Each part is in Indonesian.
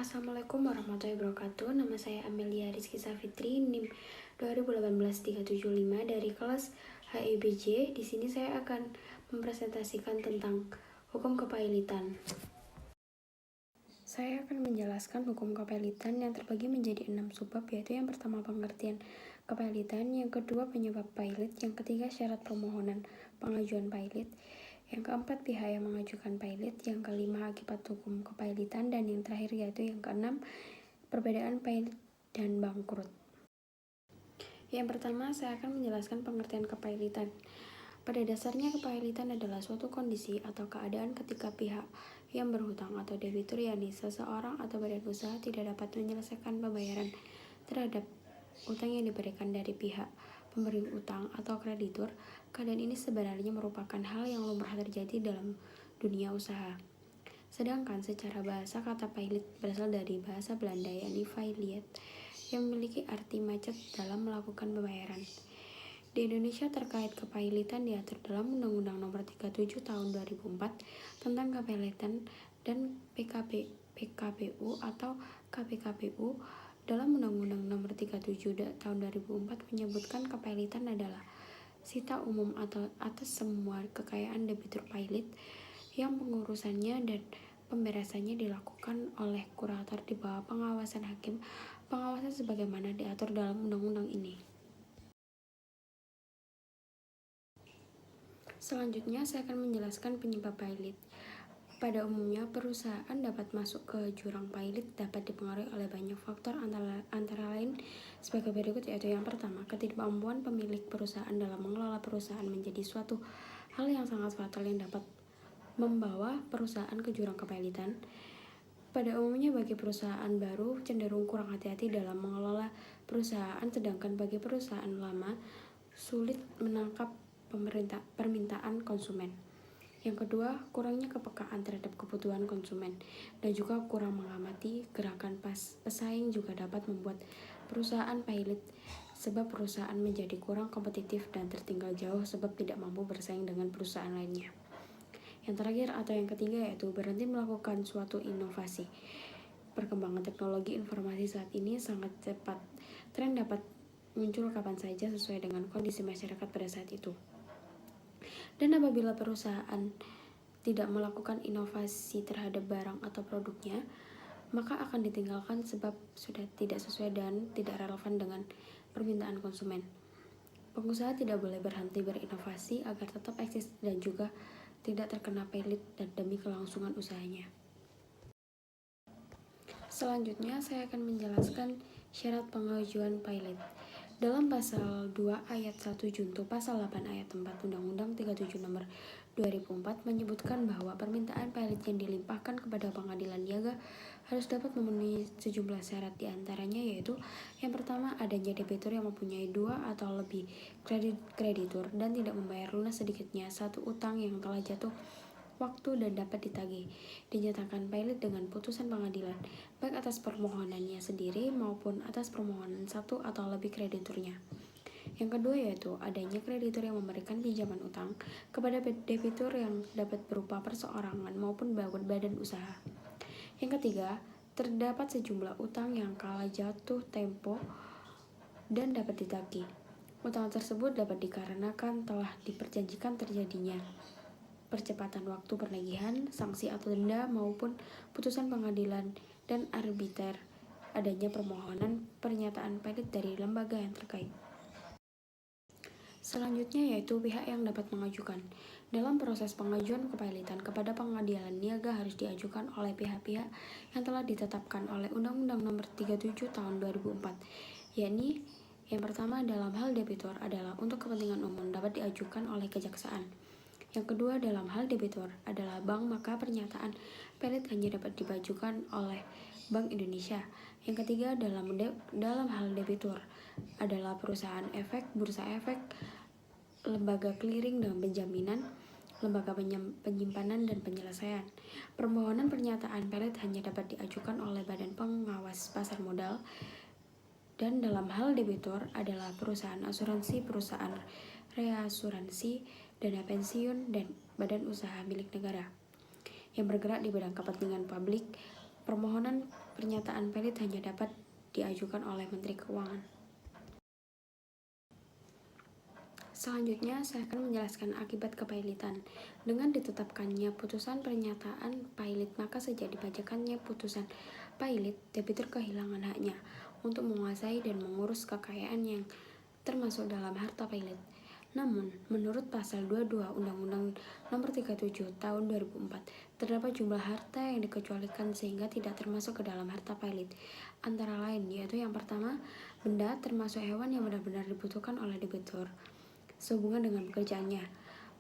Assalamualaikum warahmatullahi wabarakatuh. Nama saya Amelia Rizky Safitri, NIM 2018-375 dari kelas HIBJ. Di sini saya akan mempresentasikan tentang hukum kepailitan. Saya akan menjelaskan hukum kepailitan yang terbagi menjadi 6 subbab, yaitu yang pertama pengertian kepailitan, yang kedua penyebab pailit, yang ketiga syarat permohonan pengajuan pailit, yang keempat pihak yang mengajukan pailit, yang kelima akibat hukum kepailitan, dan yang terakhir yaitu yang keenam perbedaan pailit dan bangkrut. Yang pertama saya akan menjelaskan pengertian kepailitan. Pada dasarnya kepailitan adalah suatu kondisi atau keadaan ketika pihak yang berhutang atau debitur, yakni seseorang atau badan usaha, tidak dapat menyelesaikan pembayaran terhadap utang yang diberikan dari pihak pemberi utang atau kreditur. Keadaan ini sebenarnya merupakan hal yang lumrah terjadi dalam dunia usaha. Sedangkan secara bahasa, kata pailit berasal dari bahasa Belanda, yakni failliet, yang memiliki arti macet dalam melakukan pembayaran. Di Indonesia terkait kepailitan diatur dalam Undang-Undang Nomor 37 Tahun 2004 tentang kepailitan dan PKPU atau KPKPU. Dalam Undang-Undang Nomor 37 Tahun 2004 menyebutkan kepailitan adalah sita umum atau atas semua kekayaan debitur pailit yang pengurusannya dan pemberesannya dilakukan oleh kurator di bawah pengawasan hakim pengawasan sebagaimana diatur dalam undang-undang ini. Selanjutnya saya akan menjelaskan penyebab pailit. Pada umumnya perusahaan dapat masuk ke jurang pailit dapat dipengaruhi oleh banyak faktor antara lain sebagai berikut, yaitu yang pertama, ketidakmampuan pemilik perusahaan dalam mengelola perusahaan menjadi suatu hal yang sangat fatal yang dapat membawa perusahaan ke jurang kepailitan. Pada umumnya bagi perusahaan baru cenderung kurang hati-hati dalam mengelola perusahaan, sedangkan bagi perusahaan lama sulit menangkap permintaan konsumen. Yang kedua, kurangnya kepekaan terhadap kebutuhan konsumen dan juga kurang mengamati gerakan pesaing juga dapat membuat perusahaan pailit, sebab perusahaan menjadi kurang kompetitif dan tertinggal jauh sebab tidak mampu bersaing dengan perusahaan lainnya. Yang terakhir atau yang ketiga yaitu berhenti melakukan suatu inovasi. Perkembangan teknologi informasi saat ini sangat cepat. Tren dapat muncul kapan saja sesuai dengan kondisi masyarakat pada saat itu. Dan apabila perusahaan tidak melakukan inovasi terhadap barang atau produknya, maka akan ditinggalkan sebab sudah tidak sesuai dan tidak relevan dengan permintaan konsumen. Pengusaha tidak boleh berhenti berinovasi agar tetap eksis dan juga tidak terkena pailit dan demi kelangsungan usahanya. Selanjutnya saya akan menjelaskan syarat pengajuan pailit. Dalam pasal 2 ayat 1 junto pasal 8 ayat 4 Undang-Undang 37 Nomor 2004 menyebutkan bahwa permintaan pailit yang dilimpahkan kepada pengadilan niaga harus dapat memenuhi sejumlah syarat, diantaranya yaitu yang pertama, adanya debitur yang mempunyai 2 atau lebih kreditur dan tidak membayar lunas sedikitnya satu utang yang telah jatuh waktu dan dapat ditagih, dinyatakan pailit dengan putusan pengadilan, baik atas permohonannya sendiri maupun atas permohonan satu atau lebih krediturnya. Yang kedua yaitu adanya kreditur yang memberikan pinjaman utang kepada debitur yang dapat berupa perseorangan maupun badan usaha. Yang ketiga, terdapat sejumlah utang yang kalah jatuh tempo dan dapat ditagih. Utang tersebut dapat dikarenakan telah diperjanjikan terjadinya percepatan waktu penagihan, sanksi atau denda maupun putusan pengadilan dan arbiter, adanya permohonan pernyataan pailit dari lembaga yang terkait. Selanjutnya yaitu pihak yang dapat mengajukan. Dalam proses pengajuan kepailitan kepada pengadilan niaga harus diajukan oleh pihak-pihak yang telah ditetapkan oleh Undang-Undang Nomor 37 Tahun 2004, yakni yang pertama dalam hal debitur adalah untuk kepentingan umum dapat diajukan oleh kejaksaan. Yang kedua dalam hal debitur adalah bank, maka pernyataan pailit hanya dapat diajukan oleh Bank Indonesia. Yang ketiga dalam hal debitur adalah perusahaan efek, bursa efek, lembaga clearing dan penjaminan, lembaga penyimpanan dan penyelesaian. Permohonan pernyataan pailit hanya dapat diajukan oleh Badan Pengawas Pasar Modal. Dan dalam hal debitur adalah perusahaan asuransi, perusahaan reasuransi, dana pensiun, dan badan usaha milik negara yang bergerak di bidang kepentingan publik. Permohonan Pernyataan pilot hanya dapat diajukan oleh Menteri Keuangan. Selanjutnya, saya akan menjelaskan akibat kepailitan. Dengan ditetapkannya putusan pernyataan pailit, maka sejak dibacakannya putusan pailit, debitur kehilangan haknya untuk menguasai dan mengurus kekayaan yang termasuk dalam harta pailit. Namun, menurut pasal 22 Undang-Undang Nomor 37 Tahun 2004, terdapat jumlah harta yang dikecualikan sehingga tidak termasuk ke dalam harta pailit. Antara lain, yaitu yang pertama, benda termasuk hewan yang benar-benar dibutuhkan oleh debitur sehubungan dengan pekerjaannya.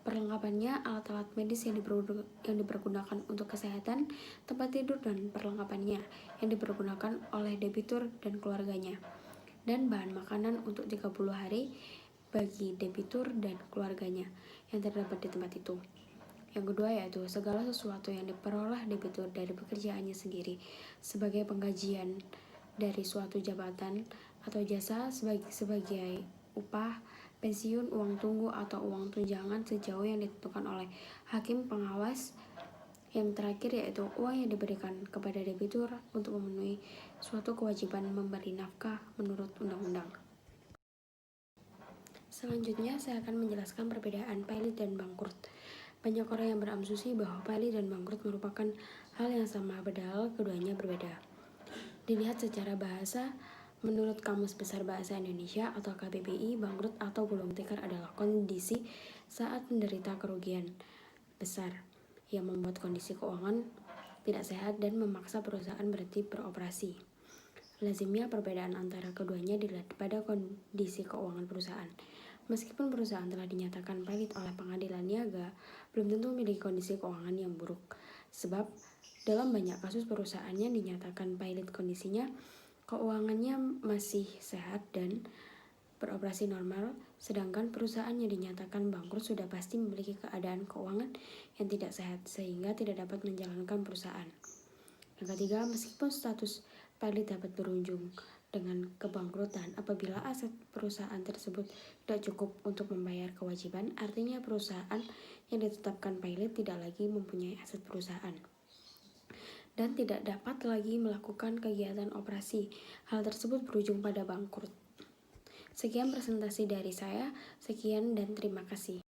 Perlengkapannya, alat-alat medis yang dipergunakan untuk kesehatan, tempat tidur dan perlengkapannya yang dipergunakan oleh debitur dan keluarganya, dan bahan makanan untuk 30 hari bagi debitur dan keluarganya yang terdapat di tempat itu. Yang kedua yaitu segala sesuatu yang diperoleh debitur dari pekerjaannya sendiri sebagai penggajian dari suatu jabatan atau jasa sebagai upah, pensiun, uang tunggu, atau uang tunjangan sejauh yang ditentukan oleh hakim pengawas. Yang terakhir yaitu uang yang diberikan kepada debitur untuk memenuhi suatu kewajiban memberi nafkah menurut undang-undang. Selanjutnya, saya akan menjelaskan perbedaan pailit dan bangkrut. Banyak orang yang berasumsi bahwa pailit dan bangkrut merupakan hal yang sama, padahal keduanya berbeda. Dilihat secara bahasa, menurut Kamus Besar Bahasa Indonesia atau KBBI, bangkrut atau gulung tikar adalah kondisi saat menderita kerugian besar yang membuat kondisi keuangan tidak sehat dan memaksa perusahaan berhenti beroperasi. Lazimnya perbedaan antara keduanya dilihat pada kondisi keuangan perusahaan. Meskipun perusahaan telah dinyatakan pailit oleh pengadilan niaga, belum tentu memiliki kondisi keuangan yang buruk. Sebab dalam banyak kasus perusahaannya dinyatakan pailit, kondisinya keuangannya masih sehat dan beroperasi normal, sedangkan perusahaan yang dinyatakan bangkrut sudah pasti memiliki keadaan keuangan yang tidak sehat sehingga tidak dapat menjalankan perusahaan. Yang ketiga, meskipun status pailit dapat berujung dengan kebangkrutan apabila aset perusahaan tersebut tidak cukup untuk membayar kewajiban, artinya perusahaan yang ditetapkan pailit tidak lagi mempunyai aset perusahaan dan tidak dapat lagi melakukan kegiatan operasi. Hal tersebut berujung pada bangkrut. Sekian presentasi dari saya, sekian dan terima kasih.